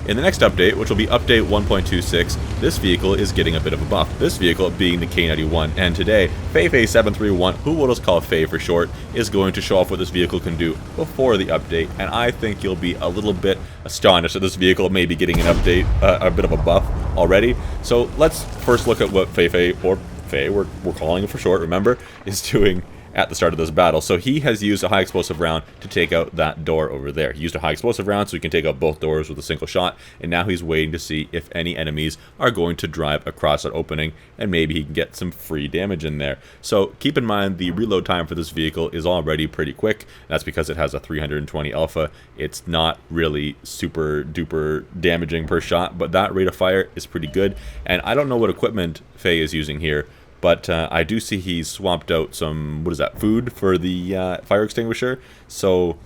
In the next update, which will be update 1.26, this vehicle is getting a bit of a buff. This vehicle being the K-91, and today, Fei731, who we'll just call Fei for short, is going to show off what this vehicle can do before the update, and I think you'll be a little bit astonished that this vehicle may be getting an update, a bit of a buff already. So let's first look at what Fei, we're calling it for short, remember, is doing at the start of this battle. So he has used a high explosive round to take out that door over there. He used a high explosive round so he can take out both doors with a single shot, and now he's waiting to see if any enemies are going to drive across that opening, and maybe he can get some free damage in there. So keep in mind the reload time for this vehicle is already pretty quick. That's because it has a 320 alpha. It's not really super duper damaging per shot, but that rate of fire is pretty good. And I don't know what equipment Fei is using here, but I do see he's swapped out some, food for the fire extinguisher. So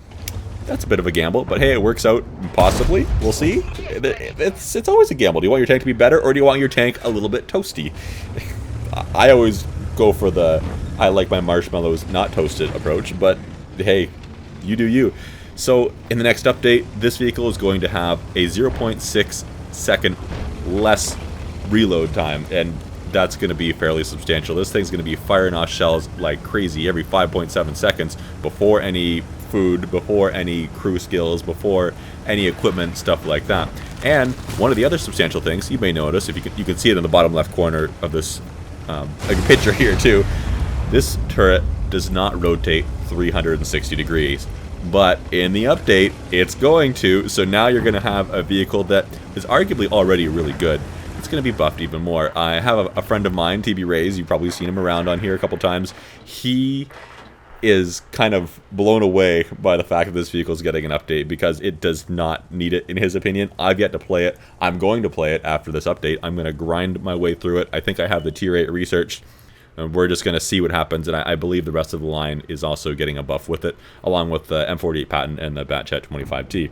that's a bit of a gamble, but hey, it works out, possibly. We'll see. It's always a gamble. Do you want your tank to be better, or do you want your tank a little bit toasty? I always go for the, I like my marshmallows not toasted approach, but hey, you do you. So in the next update, this vehicle is going to have a 0.6 second less reload time, and that's going to be fairly substantial. This thing's going to be firing off shells like crazy every 5.7 seconds before any food, before any crew skills, before any equipment, stuff like that. And one of the other substantial things you may notice, if you can see it in the bottom left corner of this picture here too, this turret does not rotate 360 degrees. But in the update, it's going to. So now you're going to have a vehicle that is arguably already really good. It's going to be buffed even more. I have a friend of mine, TB Rays, you've probably seen him around on here a couple times. He is kind of blown away by the fact that this vehicle is getting an update because it does not need it, in his opinion. I've yet to play it. I'm going to play it after this update. I'm going to grind my way through it. I think I have the tier 8 researched. And we're just going to see what happens, and I believe the rest of the line is also getting a buff with it, along with the M48 patent and the Batchat 25T.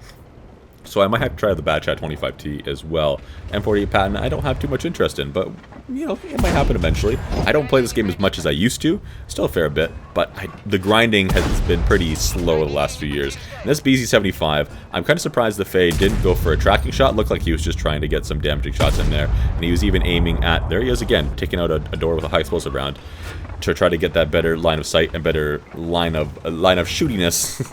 So I might have to try the Batchat 25T as well. M48 patent I don't have too much interest in, but you know, it might happen eventually. I don't play this game as much as I used to, still a fair bit, but the grinding has been pretty slow the last few years. And this BZ75, I'm kind of surprised the Fei didn't go for a tracking shot. Looked like he was just trying to get some damaging shots in there, and he was even aiming at, there he is again, taking out a door with a high explosive round to try to get that better line of sight and better line of shootiness.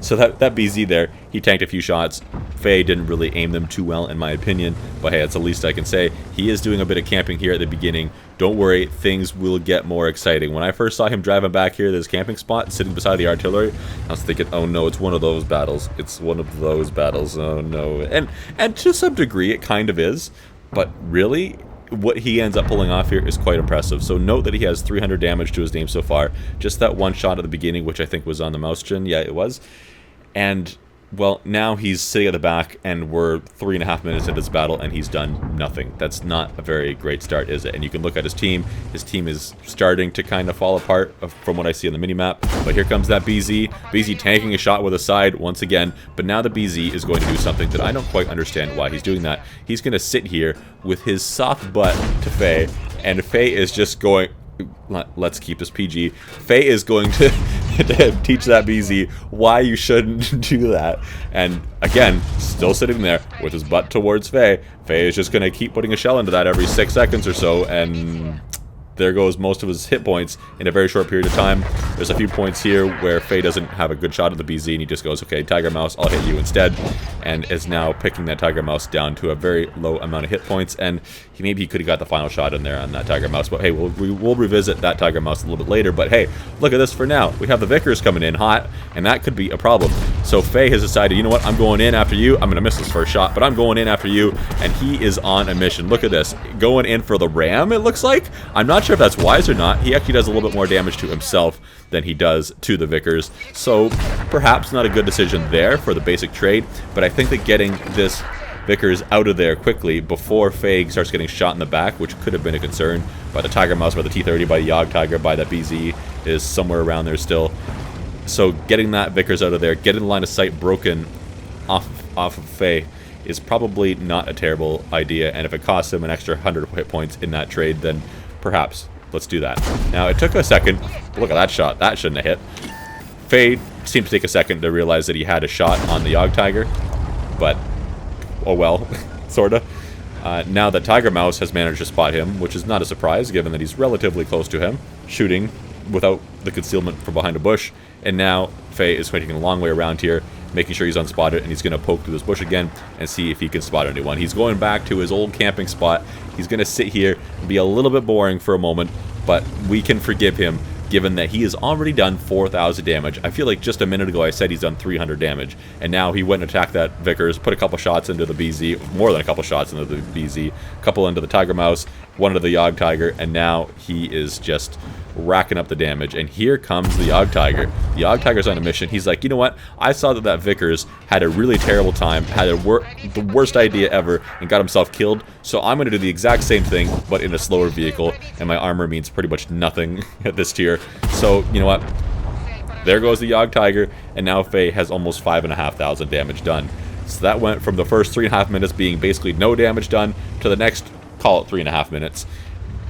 So that BZ there, he tanked a few shots. Fei didn't really aim them too well, in my opinion, but hey, that's the least I can say. He is doing a bit of camping here at the beginning. Don't worry, things will get more exciting. When I first saw him driving back here to this camping spot, sitting beside the artillery, I was thinking, oh no, it's one of those battles. It's one of those battles, oh no. And to some degree, it kind of is, but really, what he ends up pulling off here is quite impressive. So note that he has 300 damage to his name so far. Just that one shot at the beginning, which I think was on the mouse gen. Yeah, it was. And, well, now he's sitting at the back, and we're 3.5 minutes into this battle, and he's done nothing. That's not a very great start, is it? And you can look at his team. His team is starting to kind of fall apart from what I see on the minimap. But here comes that BZ. BZ tanking a shot with a side once again. But now the BZ is going to do something that I don't quite understand why he's doing that. He's going to sit here with his soft butt to Fei, and Fei is just going... Let's keep this PG. Fei is going to teach that BZ why you shouldn't do that. And again, still sitting there with his butt towards Fei. Fei is just going to keep putting a shell into that every 6 seconds or so, and there goes most of his hit points in a very short period of time. There's a few points here where Fei doesn't have a good shot at the BZ, and he just goes, okay, Tiger Mouse, I'll hit you instead, and is now picking that Tiger Mouse down to a very low amount of hit points, and maybe he could have got the final shot in there on that Tiger Mouse, but hey, we'll revisit that Tiger Mouse a little bit later. But hey, look at this for now. We have the Vickers coming in hot, and that could be a problem. So Fei has decided, you know what, I'm going in after you. I'm going to miss his first shot, but I'm going in after you, and he is on a mission. Look at this. Going in for the ram, it looks like. I'm not sure if that's wise or not. He actually does a little bit more damage to himself than he does to the Vickers, so perhaps not a good decision there for the basic trade, but I think that getting this Vickers out of there quickly before Fei starts getting shot in the back, which could have been a concern by the Tiger Mouse, by the T-30, by the Yog Tiger, by that BZ is somewhere around there still. So getting that Vickers out of there, getting the line of sight broken off of Fei is probably not a terrible idea, and if it costs him an extra 100 hit points in that trade, then perhaps let's do that. Now, it took a second. Look at that shot. That shouldn't have hit. Fei seemed to take a second to realize that he had a shot on the Yog Tiger, but oh well, sorta. Now that Tiger Mouse has managed to spot him, which is not a surprise given that he's relatively close to him, shooting without the concealment from behind a bush, and now Faye is taking a long way around here, making sure he's unspotted, and he's going to poke through this bush again and see if he can spot anyone. He's going back to his old camping spot. He's going to sit here and be a little bit boring for a moment, but we can forgive him given that he has already done 4,000 damage. I feel like just a minute ago I said he's done 300 damage, and now he went and attacked that Vickers, put a couple shots into the BZ, more than a couple shots into the BZ, a couple into the Tiger Mouse, one into the Yog Tiger, and now he is just racking up the damage. And here comes the Yog Tiger. The Yog Tiger's on a mission. He's like, you know what? I saw that Vickers had a really terrible time, had the worst idea ever, and got himself killed. So I'm going to do the exact same thing, but in a slower vehicle, and my armor means pretty much nothing at this tier. So, you know what? There goes the Yog Tiger, and now Faye has almost 5,500 damage done. So that went from the first 3.5 minutes being basically no damage done to the next, call it 3.5 minutes,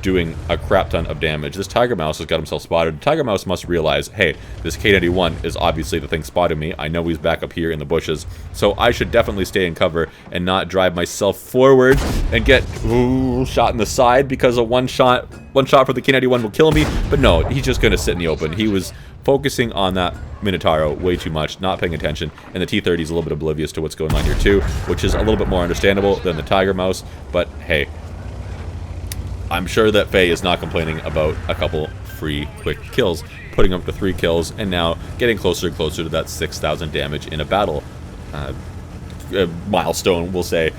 doing a crap ton of damage. This Tiger Mouse has got himself spotted. Tiger Mouse must realize, hey, this K-91 is obviously the thing spotting me. I know he's back up here in the bushes, so I should definitely stay in cover and not drive myself forward and get shot in the side, because a one shot for the K-91 will kill me. But no, he's just going to sit in the open. He was focusing on that Minotauro way too much, not paying attention, and the T-30 is a little bit oblivious to what's going on here too, which is a little bit more understandable than the Tiger Mouse. But hey, I'm sure that Faye is not complaining about a couple free quick kills, putting up to 3 kills, and now getting closer and closer to that 6,000 damage in a battle milestone, we'll say.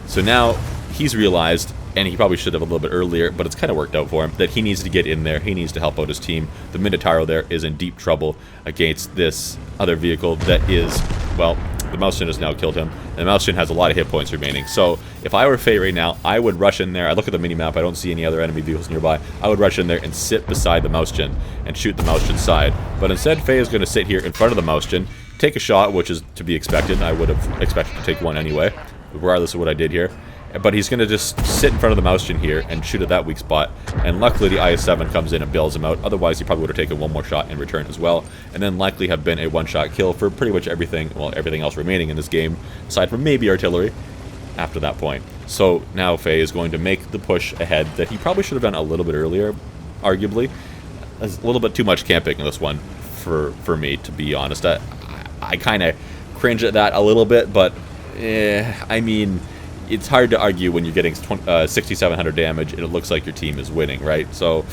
So now he's realized, and he probably should have a little bit earlier, but it's kind of worked out for him, that he needs to get in there. He needs to help out his team. The Minotauro there is in deep trouble against this other vehicle that is, well, the Mousechin has now killed him, and the Mousechin has a lot of hit points remaining. So if I were Faye right now, I would rush in there. I look at the mini-map, I don't see any other enemy vehicles nearby. I would rush in there and sit beside the Mousechin and shoot the Mousechin side. But instead, Faye is going to sit here in front of the Mousechin, take a shot, which is to be expected. I would have expected to take one anyway, regardless of what I did here. But he's going to just sit in front of the Mousechin here and shoot at that weak spot. And luckily the IS-7 comes in and bails him out. Otherwise he probably would have taken one more shot in return as well. And then likely have been a one-shot kill for pretty much everything, well, everything else remaining in this game, aside from maybe artillery, after that point. So now Faye is going to make the push ahead that he probably should have done a little bit earlier, arguably. There's a little bit too much camping in this one for me, to be honest. I kind of cringe at that a little bit, but I mean, it's hard to argue when you're getting 6,700 damage and it looks like your team is winning, right? So,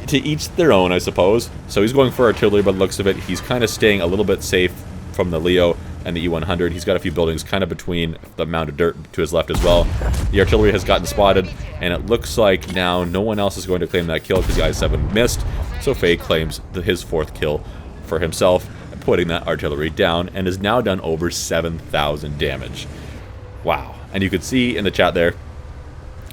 to each their own, I suppose. So he's going for artillery by the looks of it. He's kind of staying a little bit safe from the Leo and the E100. He's got a few buildings kind of between the mound of dirt to his left as well. The artillery has gotten spotted, and it looks like now no one else is going to claim that kill because the I-7 missed. So Faye claims his 4th kill for himself, putting that artillery down, and has now done over 7,000 damage. Wow. And you could see in the chat there,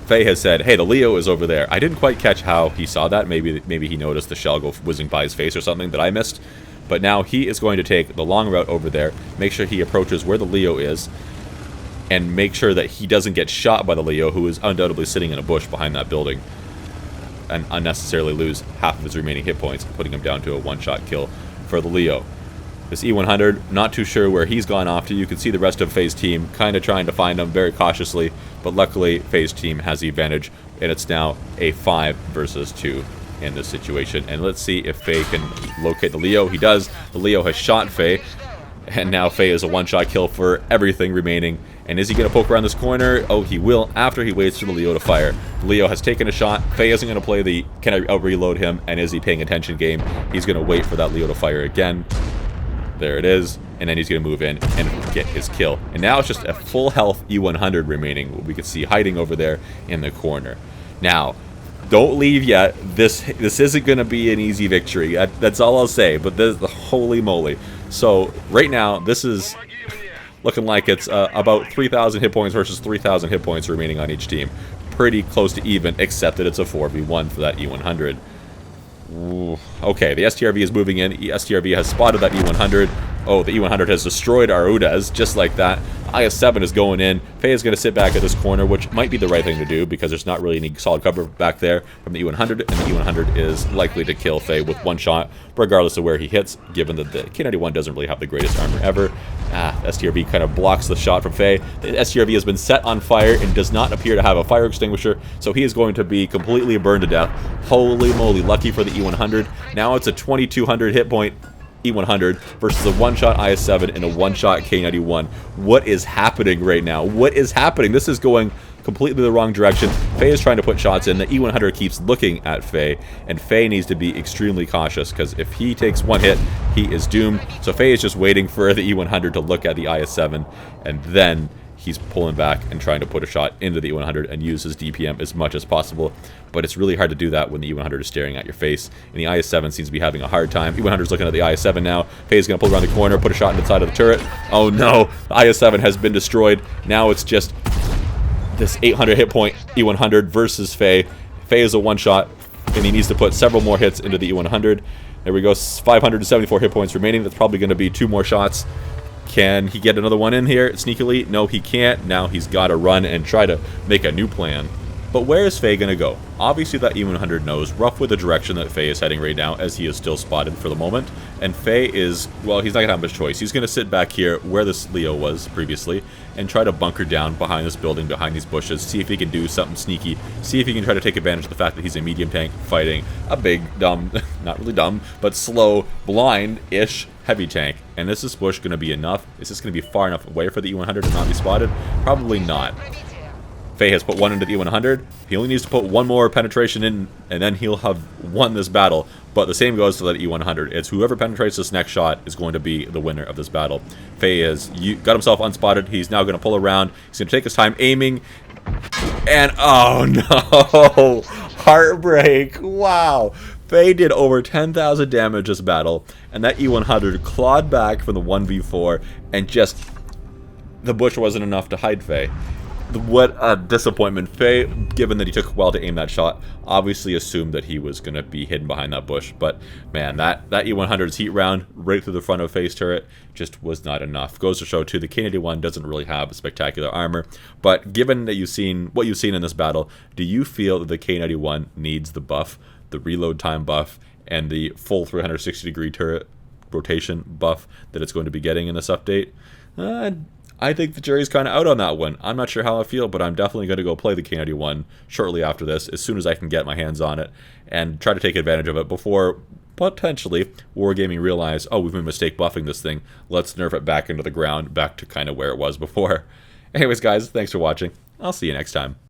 Faye has said, hey, the Leo is over there. I didn't quite catch how he saw that. Maybe he noticed the shell go whizzing by his face or something that I missed. But now he is going to take the long route over there, make sure he approaches where the Leo is, and make sure that he doesn't get shot by the Leo, who is undoubtedly sitting in a bush behind that building, and unnecessarily lose half of his remaining hit points, putting him down to a one-shot kill for the Leo. This E100, not too sure where he's gone off to. You can see the rest of Faye's team kind of trying to find him very cautiously, but luckily Faye's team has the advantage, and it's now a 5 versus 2 in this situation. And let's see if Faye can locate the Leo. He does. The Leo has shot Faye, and now Faye is a one-shot kill for everything remaining. And is he going to poke around this corner? Oh, he will after he waits for the Leo to fire. The Leo has taken a shot. Faye isn't going to play the can I out-reload him, and is he paying attention game. He's going to wait for that Leo to fire again. There it is, and then he's going to move in and get his kill. And now it's just a full health E100 remaining, what we can see hiding over there in the corner. Now, don't leave yet. This isn't going to be an easy victory. That's all I'll say, but holy moly. So, right now, this is looking like it's about 3,000 hit points versus 3,000 hit points remaining on each team. Pretty close to even, except that it's a 4v1 for that E100. Ooh. Okay, the STRV is moving in. STRV has spotted that E100, Oh, the E100 has destroyed our Udes, just like that. IS-7 is going in. Faye is going to sit back at this corner, which might be the right thing to do, because there's not really any solid cover back there from the E100, and the E100 is likely to kill Faye with one shot, regardless of where he hits, given that the K-91 doesn't really have the greatest armor ever. STRV kind of blocks the shot from Faye. The STRV has been set on fire and does not appear to have a fire extinguisher, so he is going to be completely burned to death. Holy moly, lucky for the E100. Now it's a 2200 hit point E100 versus a one-shot IS-7 and a one-shot K-91. What is happening right now? What is happening? This is going completely the wrong direction. Faye is trying to put shots in. The E100 keeps looking at Faye, and Faye needs to be extremely cautious, because if he takes one hit, he is doomed. So Faye is just waiting for the E100 to look at the IS-7, and then he's pulling back and trying to put a shot into the E100 and use his DPM as much as possible. But it's really hard to do that when the E100 is staring at your face, and the IS-7 seems to be having a hard time. E100 is looking at the IS-7 now. Faye's going to pull around the corner, put a shot in the side of the turret. Oh no, the IS-7 has been destroyed. Now it's just this 800 hit point E100 versus Faye. Faye is a one-shot, and he needs to put several more hits into the E100. There we go, 574 hit points remaining. That's probably going to be 2 more shots. Can he get another one in here sneakily? No, he can't. Now he's got to run and try to make a new plan. But where is Faye going to go? Obviously that E100 knows roughly the direction that Faye is heading right now, as he is still spotted for the moment. And Faye is, well, he's not going to have much choice. He's going to sit back here where this Leo was previously and try to bunker down behind this building, behind these bushes, see if he can do something sneaky, see if he can try to take advantage of the fact that he's a medium tank fighting a big, dumb, not really dumb, but slow, blind-ish heavy tank. And is this bush going to be enough? Is this going to be far enough away for the E100 to not be spotted? Probably not. Faye has put one into the E100. He only needs to put one more penetration in, and then he'll have won this battle. But the same goes to that E100. It's whoever penetrates this next shot is going to be the winner of this battle. Faye has got himself unspotted. He's now going to pull around. He's going to take his time aiming. And oh no! Heartbreak! Wow! Faye did over 10,000 damage this battle, and that E100 clawed back from the 1v4, and just the bush wasn't enough to hide Faye. What a disappointment. Faye, given that he took a while to aim that shot, obviously assumed that he was going to be hidden behind that bush. But, man, that E100's heat round right through the front of Faye's turret just was not enough. Goes to show, too, the K-91 doesn't really have spectacular armor. But given that what you've seen in this battle, do you feel that the K-91 needs the buff, the reload time buff, and the full 360-degree turret rotation buff that it's going to be getting in this update? I think the jury's kind of out on that one. I'm not sure how I feel, but I'm definitely going to go play the K-91 shortly after this, as soon as I can get my hands on it, and try to take advantage of it before, potentially, Wargaming realize, oh, we've made a mistake buffing this thing. Let's nerf it back into the ground, back to kind of where it was before. Anyways, guys, thanks for watching. I'll see you next time.